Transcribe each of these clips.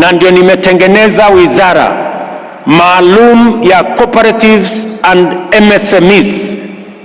na ndio nimetengeneza wizara maalum ya cooperatives and MSMEs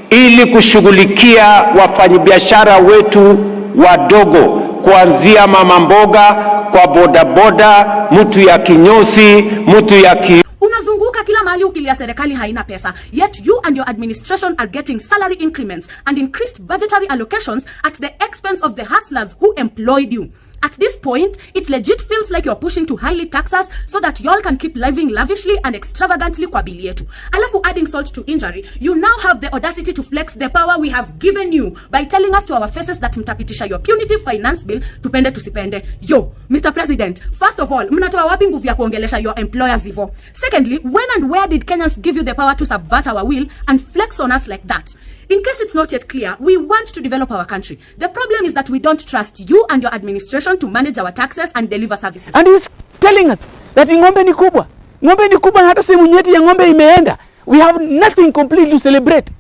ili kushughulikia wafanyabiashara wetu wadogo, kuanzia mama mboga, kwa bodaboda, mtu ya kinyosi, mtu ya Unazunguka kila mahali ukilia serikali haina pesa, yet you and your administration are getting salary increments and increased budgetary allocations at the expense of the hustlers who employed you. At this point, it legit feels like you're pushing to highly tax us so that y'all can keep living lavishly and extravagantly kwa bili yetu. Alafu adding salt to injury, you now have the audacity to flex the power we have given you by telling us to our faces that mtapitisha your punitive finance bill, tupende tusipende. Yo, Mr. President, first of all, mnatoa wapi nguvu ya kuongelesha your employers hivyo? Secondly, when and where did Kenyans give you the power to subvert our will and flex on us like that? In case it's not yet clear, we want to develop our country. The problem is that we don't trust you and your administration to manage our taxes and deliver services. And he's telling us that ng'ombe ni kubwa. Ng'ombe ni kubwa na hata sehemu nyeti ya ng'ombe imeenda. We have nothing complete to celebrate.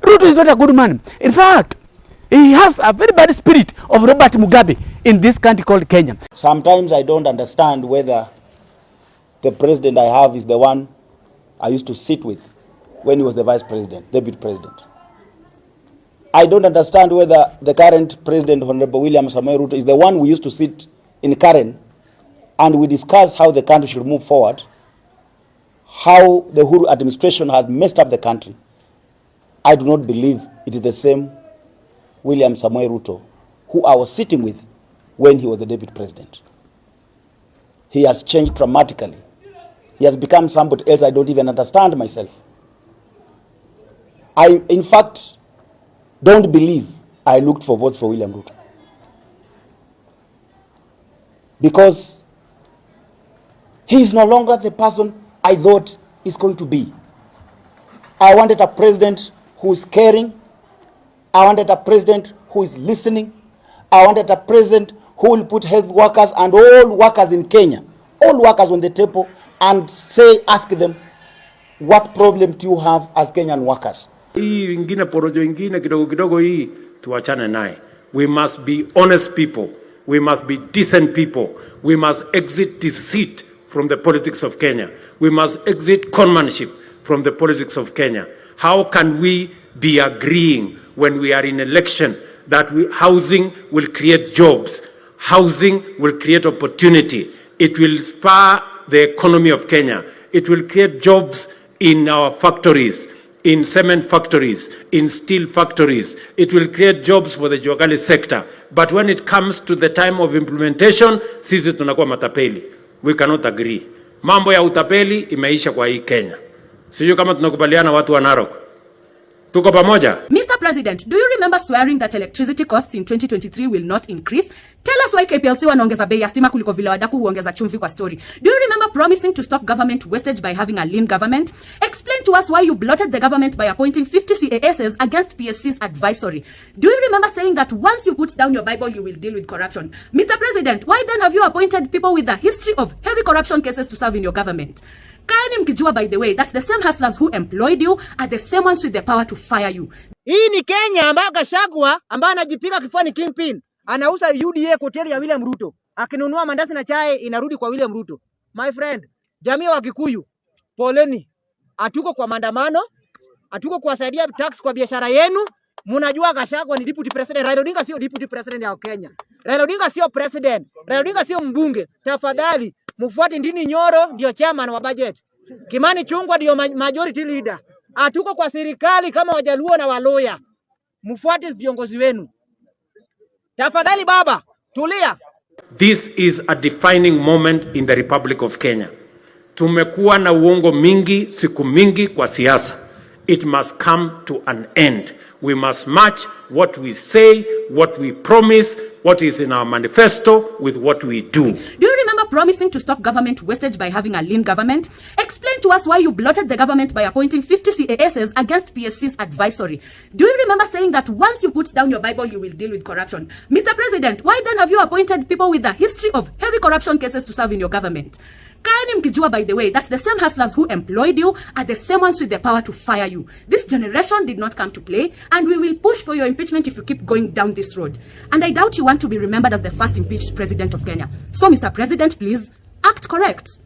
Ruto is not a good man. In fact, he has a very bad spirit of Robert Mugabe in this country called Kenya. Sometimes I don't understand whether the president I have is the one I used to sit with when he was the vice president, deputy president. I don't understand whether the current president, Honorable William Samoei Ruto, is the one we used to sit in Karen and we discuss how the country should move forward, how the Uhuru administration has messed up the country. I do not believe it is the same William Samoei Ruto who I was sitting with when he was the deputy president. He has changed dramatically. He has become somebody else I don't even understand myself. I, in fact, don't believe I looked for votes for William Ruto. Because he is no longer the person I thought he's going to be. I wanted a president who is caring. I wanted a president who is listening. I wanted a president who will put health workers and all workers in Kenya, all workers on the table and ask them, what problem do you have as Kenyan workers? Hii ingine porojo ingine kidogo kidogo hii tuachane naye. We must be honest people. We must be decent people. We must exit deceit from the politics of Kenya. We must exit conmanship from the politics of Kenya. How can we be agreeing when we are in election that housing will create jobs? Housing will create opportunity. It will spur the economy of Kenya. It will create jobs in our factories, in cement factories, in steel factories. It will create jobs for the Jogali sector. But when it comes to the time of implementation, sisi tunakuwa matapeli. We cannot agree. Mambo ya utapeli imeisha kwa hii Kenya. Sijui kama tunakubaliana watu wa Narok. Tuko pamoja? Mr. President, do you remember swearing that electricity costs in 2023 will not increase? Tell us why KPLC wanaongeza bei ya stima kuliko vile wadaku huongeza chumvi kwa story. Do you remember promising to stop government wastage by having a lean government? Explain to us why you bloated the government by appointing 50 CASs against PSC's advisory. Do you remember saying that once you put down your Bible, you will deal with corruption? Mr. President, why then have you appointed people with a history of heavy corruption cases to serve in your government? Kaeni mkijua, by the way, that the same hustlers who employed you are the same ones with the power to fire you. Hii ni Kenya ambayo Gachagua ambaye anajipiga kifuani kingpin anauza UDA kwa hoteli ya William Ruto. Akinunua mandazi na chai inarudi kwa William Ruto. My friend, jamii wa Kikuyu, poleni. Hatuko kwa maandamano, hatuko kuwasaidia tax kwa biashara yenu. Mnajua Gachagua ni deputy president. Raila Odinga sio deputy president ya Kenya. Raila Odinga sio president. Raila Odinga sio mbunge. Tafadhali mfuate Ndini Nyoro ndio chairman wa budget. Kimani Chungwa ndio majority leader. Hatuko kwa serikali kama Wajaluo na Waloya. Mfuate viongozi wenu. Tafadhali baba, tulia. This is a defining moment in the Republic of Kenya. Tumekuwa na uongo mingi, siku mingi kwa siasa. It must come to an end. We must match what we say, what we promise, what is in our manifesto with what we do. Do you remember promising to stop government wastage by having a lean government? Explain to us why you bloated the government by appointing 50 CASs against PSC's advisory. Do you remember saying that once you put down your Bible, you will deal with corruption? Mr. President, why then have you appointed people with a history of heavy corruption cases to serve in your government? Kaeni mkijua, by the way, that the same hustlers who employed you are the same ones with the power to fire you. This generation did not come to play, and we will push for your impeachment if you keep going down this road. And I doubt you want to be remembered as the first impeached president of Kenya. So, Mr. President, please act correct.